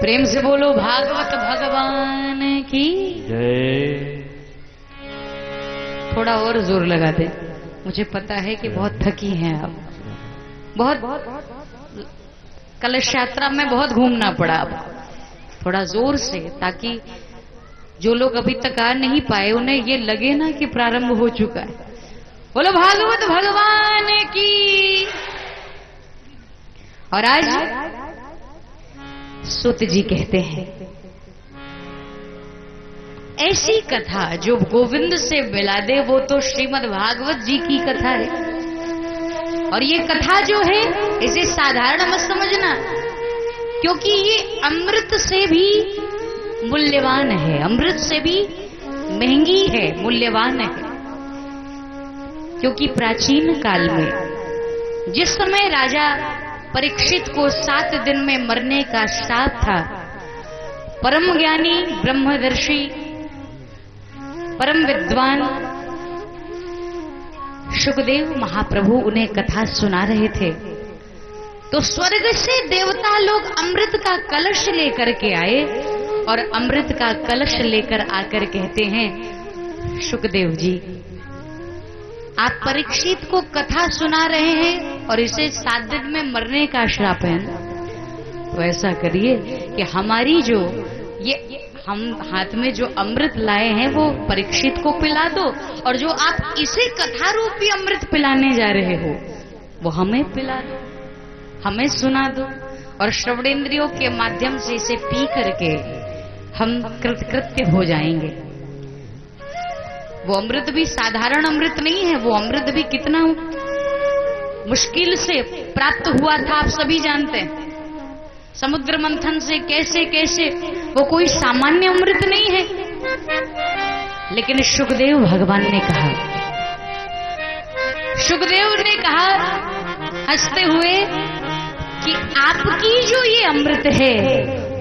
प्रेम से बोलो भागवत भगवान की जय। थोड़ा और जोर लगा दे। मुझे पता है कि बहुत थकी हैं आप, बहुत कलश यात्रा में बहुत घूमना पड़ा अब। थोड़ा जोर से, ताकि जो लोग अभी तक आ नहीं पाए उन्हें ये लगे ना कि प्रारंभ हो चुका है। बोलो भागवत भगवान की। और आज सुत जी कहते हैं, ऐसी कथा जो गोविंद से मिला दे वो तो श्रीमद् भागवत जी की कथा है। और ये कथा जो है इसे साधारण मत समझना, क्योंकि ये अमृत से भी मूल्यवान है, अमृत से भी महंगी है, मूल्यवान है। क्योंकि प्राचीन काल में जिस समय राजा परीक्षित को 7 दिन में मरने का श्राप था, परम ज्ञानी ब्रह्मदर्शी परम विद्वान शुकदेव महाप्रभु उन्हें कथा सुना रहे थे, तो स्वर्ग से देवता लोग अमृत का कलश लेकर के आए और अमृत का कलश लेकर आकर कहते हैं, शुकदेव जी आप परीक्षित को कथा सुना रहे हैं और इसे 7 दिन में मरने का श्राप है, तो ऐसा करिए कि हमारी जो ये हम हाथ में जो अमृत लाए हैं वो परीक्षित को पिला दो, और जो आप इसे कथा रूपी अमृत पिलाने जा रहे हो वो हमें पिला दो, हमें सुना दो, और श्रवणेन्द्रियों के माध्यम से इसे पी करके हम कृतकृत्य हो जाएंगे। वो अमृत भी साधारण अमृत नहीं है, वो अमृत भी कितना मुश्किल से प्राप्त हुआ था, आप सभी जानते हैं। समुद्र मंथन से कैसे कैसे, वो कोई सामान्य अमृत नहीं है। लेकिन सुखदेव भगवान ने कहा, सुखदेव ने कहा हंसते हुए कि आपकी जो ये अमृत है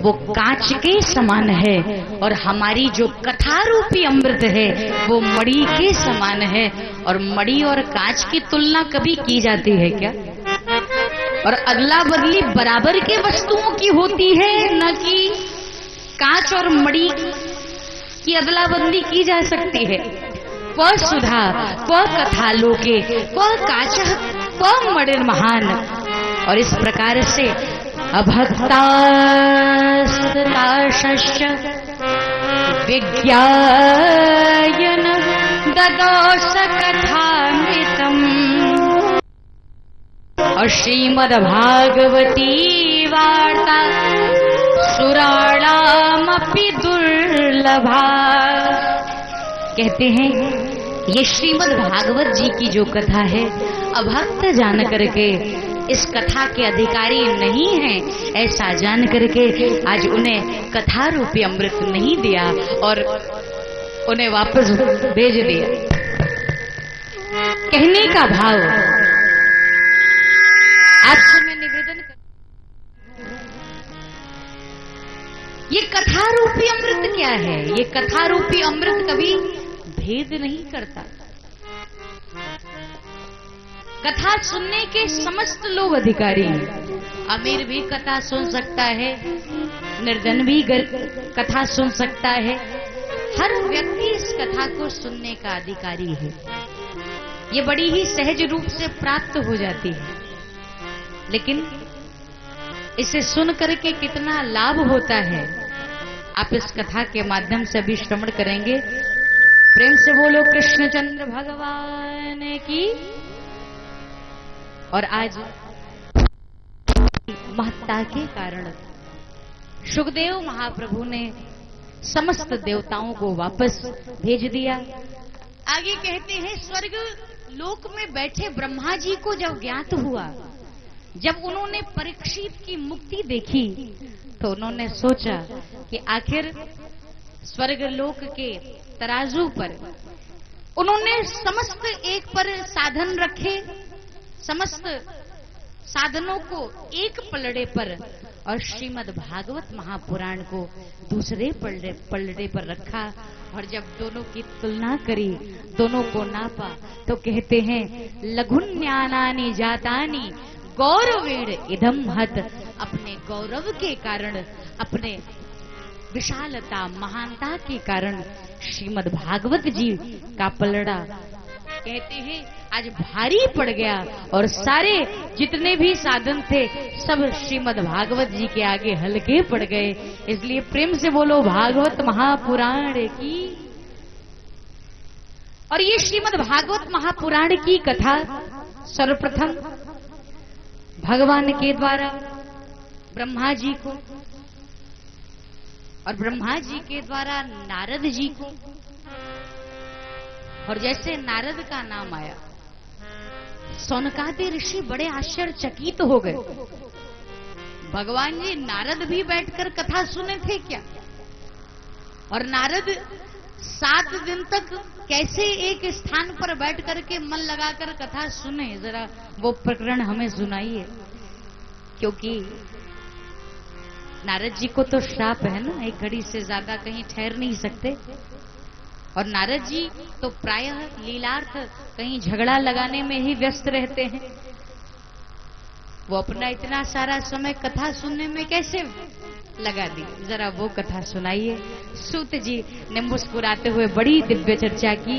वो कांच के समान है, और हमारी जो कथा रूपी अमृत है वो मणि के समान है। और मणि और कांच की तुलना कभी की जाती है क्या? और अदला बदली बराबर के वस्तुओं की होती है, न कि कांच और मणि की अदला बदली की जा सकती है। क्व सुधा क्व कथा लोके क्व काच क्व मणिर्महान। और इस प्रकार से अभक्तास्तदाशश्च विज्ञायन ददोष कथामृतम्। और श्रीमद्भागवती वार्ता सुराणामपि दुर्लभा। कहते हैं ये श्रीमद्भागवत जी की जो कथा है, अभक्त जान करके इस कथा के अधिकारी नहीं है, ऐसा जान करके आज उन्हें कथा रूपी अमृत नहीं दिया और उन्हें वापस भेज दिया। कहने का भाव आपसे मैं निवेदन कर, ये कथा रूपी अमृत क्या है? ये कथा रूपी अमृत कभी भेद नहीं करता। कथा सुनने के समस्त लोग अधिकारी हैं। अमीर भी कथा सुन सकता है, निर्धन भी कथा सुन सकता है, हर व्यक्ति इस कथा को सुनने का अधिकारी है। ये बड़ी ही सहज रूप से प्राप्त हो जाती है। लेकिन इसे सुन करके कितना लाभ होता है, आप इस कथा के माध्यम से भी श्रवण करेंगे। प्रेम से बोलो कृष्णचंद्र भगवान की। और आज महत्ता के कारण सुखदेव महाप्रभु ने समस्त देवताओं को वापस भेज दिया। आगे कहते हैं, स्वर्ग लोक में बैठे ब्रह्मा जी को जब ज्ञात हुआ, जब उन्होंने परीक्षित की मुक्ति देखी, तो उन्होंने सोचा कि आखिर स्वर्ग लोक के तराजू पर उन्होंने समस्त एक पर साधन रखे, समस्त साधनों को एक पलड़े पर, और श्रीमद् भागवत महापुराण को दूसरे पलड़े पर रखा। और जब दोनों की तुलना करी, दोनों को नापा, तो कहते हैं लघुन्यानानि जातानि गौरवेण इदम हत अपने गौरव के कारण, अपने विशालता महानता के कारण श्रीमद् भागवत जी का पलड़ा कहते हैं आज भारी पड़ गया और सारे जितने भी साधन थे सब श्रीमद् भागवत जी के आगे हल्के पड़ गए। इसलिए प्रेम से बोलो भागवत महापुराण की। और ये श्रीमद् भागवत महापुराण की कथा सर्वप्रथम भगवान के द्वारा ब्रह्मा जी को और ब्रह्मा जी के द्वारा नारद जी को, और जैसे नारद का नाम आया सौनकादि ऋषि बड़े आश्चर्यचकित हो गए। भगवान जी नारद भी बैठकर कथा सुने थे क्या? और नारद 7 दिन तक कैसे एक स्थान पर बैठ करके मन लगाकर कथा सुने, जरा वो प्रकरण हमें सुनाइए। क्योंकि नारद जी को तो श्राप है ना, एक घड़ी से ज्यादा कहीं ठहर नहीं सकते। और नारद जी तो प्रायः लीलार्थ कहीं झगड़ा लगाने में ही व्यस्त रहते हैं। वो अपना इतना सारा समय कथा सुनने में कैसे लगा दी, जरा वो कथा सुनाइए। सूत जी ने मुस्कुराते हुए बड़ी दिव्य चर्चा की।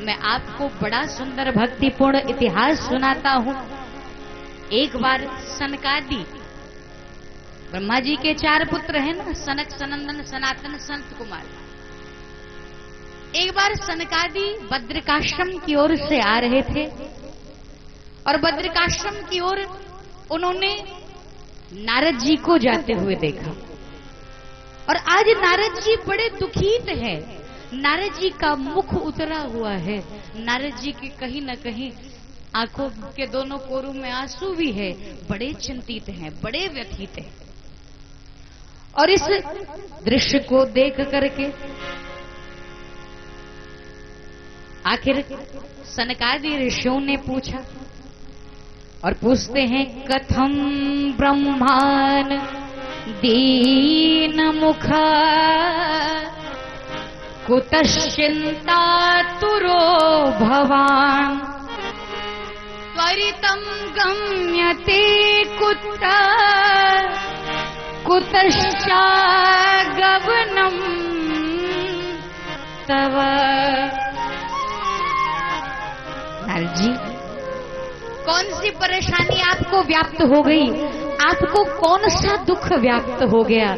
मैं आपको बड़ा सुंदर भक्तिपूर्ण इतिहास सुनाता हूं। एक बार सनकादि, ब्रह्मा जी के 4 पुत्र हैं ना, सनक, सनंदन, सनातन, संत कुमार। एक बार सनकादि बद्रिकाश्रम की ओर से आ रहे थे और बद्रिकाश्रम की ओर उन्होंने नारद जी को जाते हुए देखा। और आज नारद जी बड़े दुखित हैं। नारद जी का मुख उतरा हुआ है। नारद जी के कहीं न कहीं आंखों के दोनों कोरों में आंसू भी है। बड़े चिंतित हैं, बड़े व्यथित हैं। और इस दृश्य को देख करके आखिर सनकादि ऋषियों ने पूछा और पूछते हैं, कथम ब्रह्मान दीन मुखा कुतश्चिंता तुरो भवान त्वरितं गम्यते कुतश्चागमनं तव। नारद जी, कौन सी परेशानी आपको व्याप्त हो गई? आपको कौन सा दुख व्याप्त हो गया?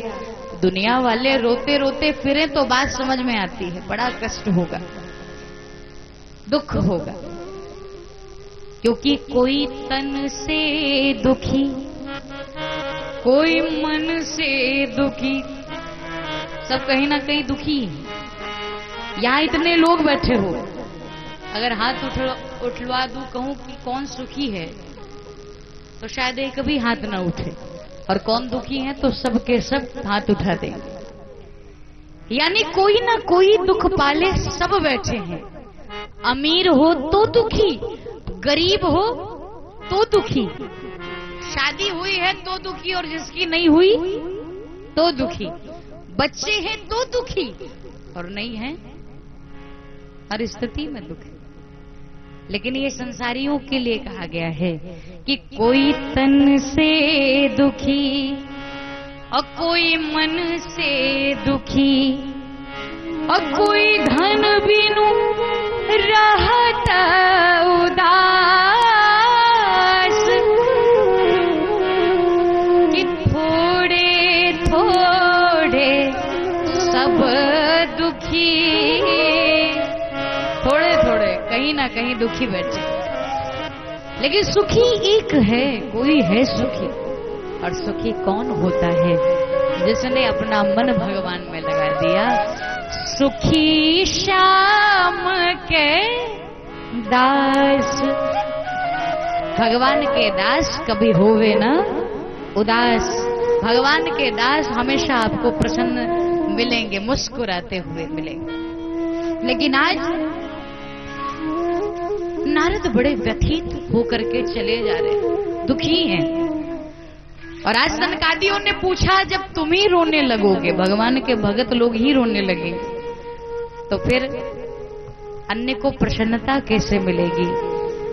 दुनिया वाले रोते रोते फिरे तो बात समझ में आती है, बड़ा कष्ट होगा, दुख होगा। क्योंकि कोई तन से दुखी, कोई मन से दुखी, सब कहीं ना कहीं दुखी है। यहां इतने लोग बैठे हो, अगर हाथ उठवा दूं कहूं कि कौन सुखी है तो शायद एक भी हाथ ना उठे, और कौन दुखी है तो सबके सब हाथ उठा देंगे। यानी कोई ना कोई दुख पाले सब बैठे हैं। अमीर हो तो दुखी, गरीब हो तो दुखी, शादी हुई है तो दुखी और जिसकी नहीं हुई तो दुखी, बच्चे हैं तो दुखी और नहीं है हर स्थिति में दुखी। लेकिन ये संसारियों के लिए कहा गया है कि कोई तन से दुखी और कोई मन से दुखी और कोई धन बिनु रहत उदास, कि थोड़े थोड़े सब दुखी, थोड़े थोड़े कहीं ना कहीं दुखी बैठे। लेकिन सुखी एक है, कोई है सुखी। और सुखी कौन होता है? जिसने अपना मन भगवान में लगा दिया। सुखी श्याम के दास, भगवान के दास कभी होवे ना उदास। भगवान के दास हमेशा आपको प्रसन्न मिलेंगे, मुस्कुराते हुए मिलेंगे। लेकिन आज नारद बड़े व्यथित होकर के चले जा रहे, दुखी हैं। और आज सनकादियों ने पूछा, जब तुम ही रोने लगोगे, भगवान के भगत लोग ही रोने लगे, तो फिर अन्य को प्रसन्नता कैसे मिलेगी?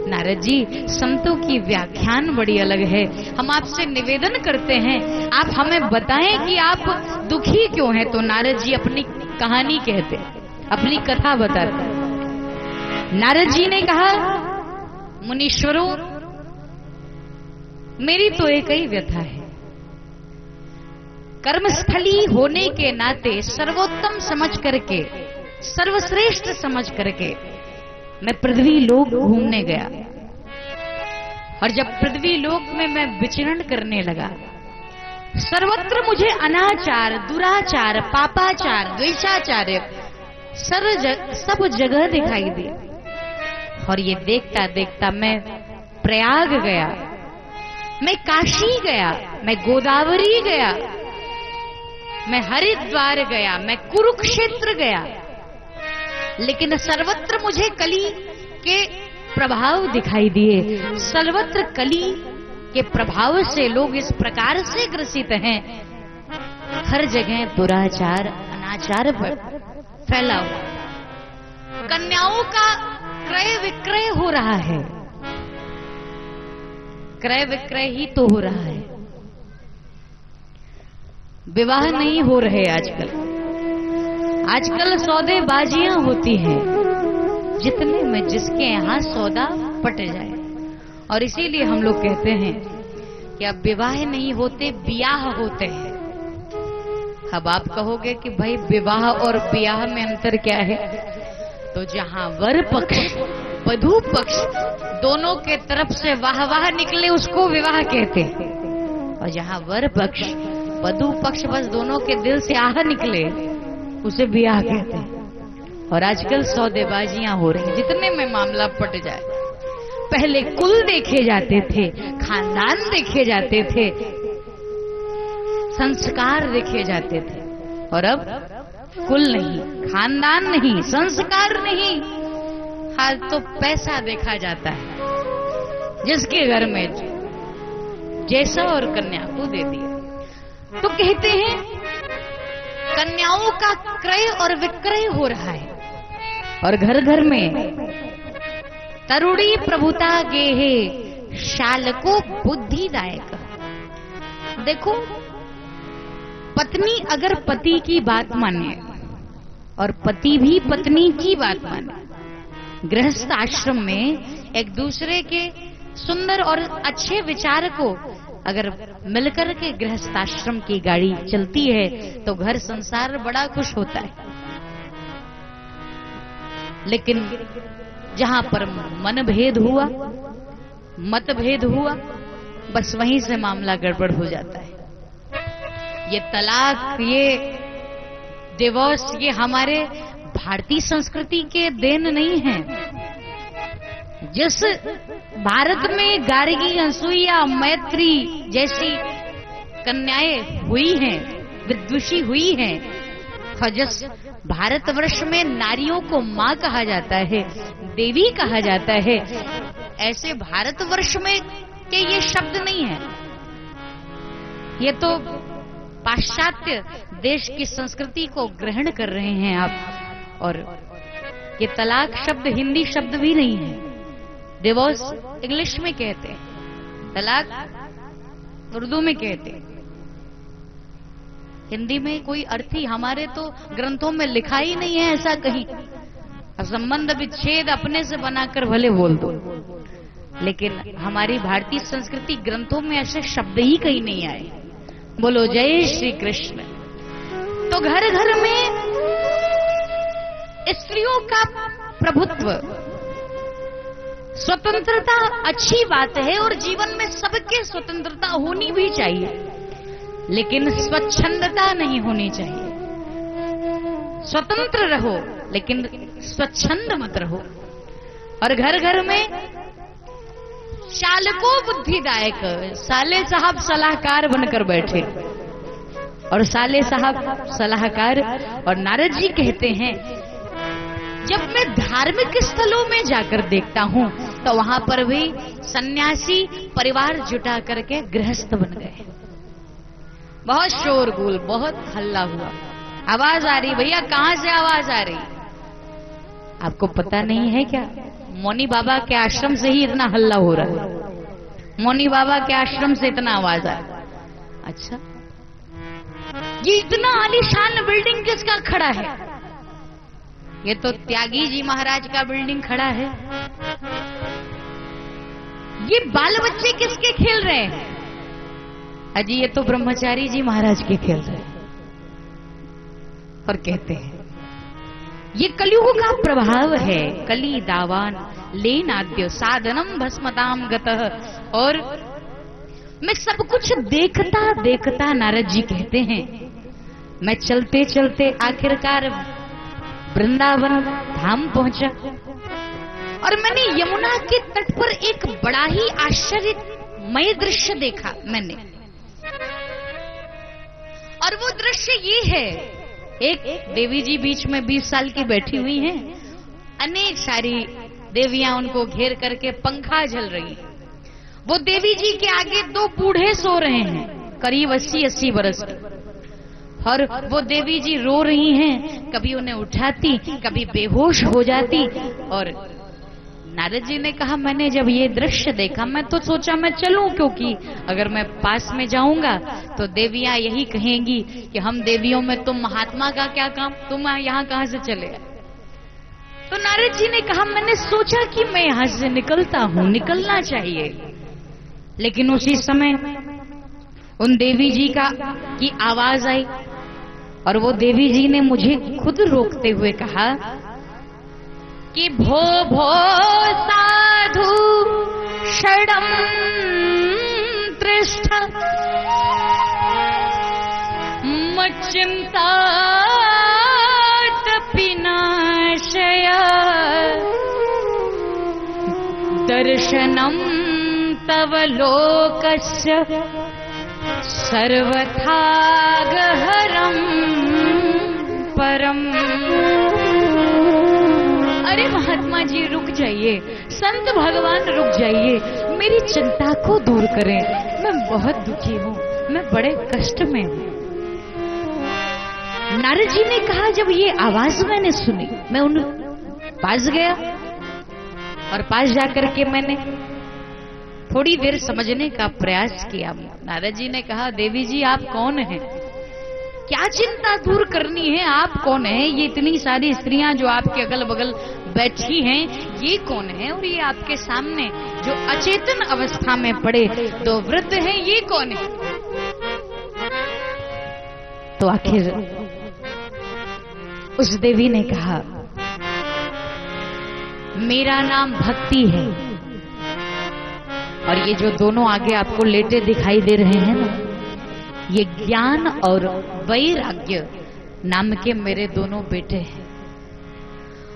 नारद जी, संतों की व्याख्यान बड़ी अलग है। हम आपसे निवेदन करते हैं, आप हमें बताएं कि आप दुखी क्यों हैं। तो नारद जी अपनी कहानी कहते, अपनी कथा बताते। नारद जी ने कहा, मुनीश्वरों, मेरी तो एक ही व्यथा है। कर्मस्थली होने के नाते सर्वोत्तम समझ करके, सर्वश्रेष्ठ समझ करके मैं पृथ्वी लोक घूमने गया, और जब पृथ्वी लोक में मैं विचरण करने लगा, सर्वत्र मुझे अनाचार, दुराचार, पापाचार, द्वेषाचार सब जगह दिखाई दी। और ये देखता देखता मैं प्रयाग गया, मैं काशी गया, मैं गोदावरी गया, मैं हरिद्वार गया, मैं कुरुक्षेत्र गया, लेकिन सर्वत्र मुझे कली के प्रभाव दिखाई दिए। सर्वत्र कली के प्रभाव से लोग इस प्रकार से ग्रसित हैं, हर जगह दुराचार, अनाचार फैला हुआ, कन्याओं का क्रय विक्रय हो रहा है। क्रय विक्रय ही तो हो रहा है, विवाह नहीं हो रहे आजकल। आजकल सौदेबाजियां होती हैं, जितने में जिसके यहां सौदा पट जाए। और इसीलिए हम लोग कहते हैं कि अब विवाह नहीं होते, ब्याह होते हैं। अब आप कहोगे कि भाई विवाह और ब्याह में अंतर क्या है? तो जहां वर पक्ष, वधू पक्ष दोनों के तरफ से वाह वाह निकले, उसको विवाह कहते हैं। और जहां वर पक्ष, वधू पक्ष बस दोनों के दिल से आह निकले, उसे ब्याह कहते हैं। और आजकल सौदेबाजियां हो रही, जितने में मामला पट जाए। पहले कुल देखे जाते थे, खानदान देखे जाते थे, संस्कार देखे जाते थे, और अब कुल नहीं, खानदान नहीं, संस्कार नहीं, आज तो पैसा देखा जाता है। जिसके घर में जैसा और कन्या को दे दिया। तो कहते हैं कन्याओं का क्रय और विक्रय हो रहा है, और घर घर में तरुणी प्रभुता गेहे शालको बुद्धिदायक। देखो, पत्नी अगर पति की बात माने और पति भी पत्नी की बात माने, गृहस्थ आश्रम में एक दूसरे के सुंदर और अच्छे विचार को अगर मिलकर के गृहस्थाश्रम की गाड़ी चलती है, तो घर संसार बड़ा खुश होता है। लेकिन जहां पर मनभेद हुआ, मतभेद हुआ, बस वहीं से मामला गड़बड़ हो जाता है। ये तलाक, ये डिवोर्स, ये हमारे भारतीय संस्कृति के देन नहीं है। जिस भारत में गार्गी, अनसुईया, मैत्री जैसी कन्याएं हुई हैं, विदुषी हुई हैं, और जिस भारतवर्ष में नारियों को मां कहा जाता है, देवी कहा जाता है, ऐसे भारतवर्ष में के ये शब्द नहीं है। ये तो पाश्चात्य देश की संस्कृति को ग्रहण कर रहे हैं आप। और ये तलाक शब्द हिंदी शब्द भी नहीं है। डिवोर्स इंग्लिश में कहते हैं, तलाक उर्दू में कहते हैं, हिंदी में कोई अर्थ ही हमारे तो ग्रंथों में लिखा ही नहीं है ऐसा कहीं। अब संबंध विच्छेद अपने से बनाकर भले बोल दो, लेकिन हमारी भारतीय संस्कृति ग्रंथों में ऐसे शब्द ही कहीं नहीं आए। बोलो जय श्री कृष्ण। तो घर घर में स्त्रियों का प्रभुत्व, स्वतंत्रता अच्छी बात है, और जीवन में सबके स्वतंत्रता होनी भी चाहिए, लेकिन स्वच्छंदता नहीं होनी चाहिए। स्वतंत्र रहो, लेकिन स्वच्छंद मत रहो। और घर घर में शालको बुद्धिदायक, साले साहब सलाहकार बनकर बैठे, और साले साहब सलाहकार। और नारद जी कहते हैं, जब मैं धार्मिक स्थलों में जाकर देखता हूं, तो वहां पर भी सन्यासी परिवार जुटा करके गृहस्थ बन गए। बहुत शोरगुल, बहुत हल्ला हुआ। आवाज आ रही, भैया कहां से आवाज आ रही? आपको पता नहीं है क्या? मौनी बाबा के आश्रम से ही इतना हल्ला हो रहा है, मौनी बाबा के आश्रम से इतना आवाज आ रहा है। अच्छा, ये इतना आलीशान बिल्डिंग किसका खड़ा है? ये तो त्यागी जी महाराज का बिल्डिंग खड़ा है। ये बाल बच्चे किसके खेल रहे हैं? अजी ये तो ब्रह्मचारी जी महाराज के खेल रहे हैं। और कहते हैं ये कलयुग का प्रभाव है, कली दावान लेनाद्य साधनम भस्मताम गतः। और मैं सब कुछ देखता देखता, नारद जी कहते हैं, मैं चलते चलते आखिरकार वृंदावन धाम पहुंचा और मैंने यमुना के तट पर एक बड़ा ही आश्चर्यमय दृश्य देखा मैंने। और वो दृश्य ये है, एक देवी जी बीच में 20 साल की बैठी हुई हैं, अनेक सारी देवियां उनको घेर करके पंखा झल रही हैं। वो देवी जी के आगे 2 बूढ़े सो रहे हैं, करीब 80-80 बरस के, और वो देवी जी रो रही हैं, कभी उन्हें उठाती, कभी बेहोश हो जाती। और नारद जी ने कहा, मैंने जब ये दृश्य देखा मैं तो सोचा मैं चलूं, क्योंकि अगर मैं पास में जाऊंगा तो देवियां यही कहेंगी कि हम देवियों में तुम महात्मा का क्या काम, तुम यहाँ कहां से चले आए। तो नारद जी ने कहा, मैंने सोचा कि मैं यहां से निकलता हूं, निकलना चाहिए। लेकिन उसी समय उन देवी जी की आवाज आई और वो देवी जी ने मुझे खुद रोकते हुए कहा कि भो भो साधु षडम त्रिष्ठ मच्चिंता पिनाशय दर्शनम तव लोकस्य सर्वथा गहरम परम। अरे महात्मा जी रुक जाइए, संत भगवान रुक जाइए, मेरी चिंता को दूर करें, मैं बहुत दुखी हूँ, मैं बड़े कष्ट में हूँ। नारद जी ने कहा, जब ये आवाज मैंने सुनी मैं उन पास गया और पास जाकर के मैंने थोड़ी देर समझने का प्रयास किया। नारद जी ने कहा, देवी जी आप कौन हैं? क्या चिंता दूर करनी है? आप कौन है? ये इतनी सारी स्त्रियां जो आपके अगल बगल बैठी हैं, ये कौन है? और ये आपके सामने जो अचेतन अवस्था में पड़े 2 वृद्ध हैं, ये कौन है? तो आखिर उस देवी ने कहा, मेरा नाम भक्ति है और ये जो दोनों आगे आपको लेटे दिखाई दे रहे हैं ना, ये ज्ञान और वैराग्य नाम के मेरे दोनों बेटे हैं।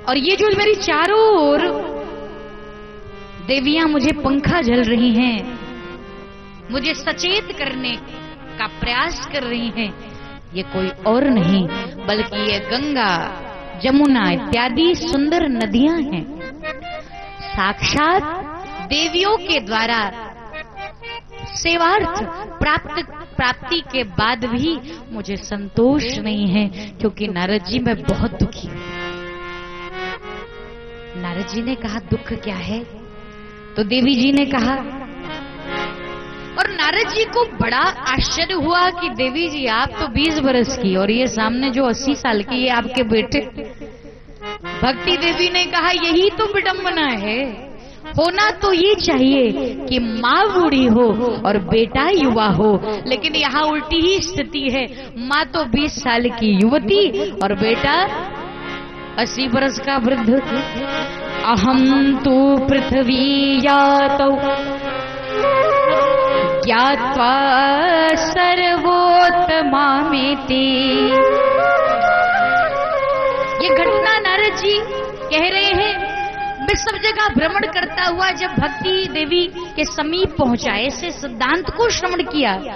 और ये जो मेरी चारों ओर देवियां मुझे पंखा झल रही हैं, मुझे सचेत करने का प्रयास कर रही हैं, ये कोई और नहीं बल्कि ये गंगा, जमुना इत्यादि सुंदर नदियां हैं। साक्षात देवियों के द्वारा सेवार्थ प्राप्ति के बाद भी मुझे संतोष नहीं है, क्योंकि नारद जी मैं बहुत दुखी हूं। नारद जी ने कहा, दुख क्या है? तो देवी जी ने कहा, और नारद जी को बड़ा आश्चर्य हुआ कि देवी जी आप तो 20 बरस की और ये सामने जो 80 साल की, ये आपके बेटे। भक्ति देवी ने कहा, यही तो विडंबना है, होना तो ये चाहिए कि माँ बूढ़ी हो और बेटा युवा हो, लेकिन यहाँ उल्टी ही स्थिति है। माँ तो 20 साल की युवती और बेटा 80 बरस का वृद्ध। अहम तु पृथ्वी यातौ ज्ञात्वा सर्वोत्तमामेति। ये घटना नारद जी कह रहे हैं, मैं सब जगह भ्रमण करता हुआ जब भक्ति देवी के समीप पहुंचा, ऐसे सिद्धांत को श्रवण किया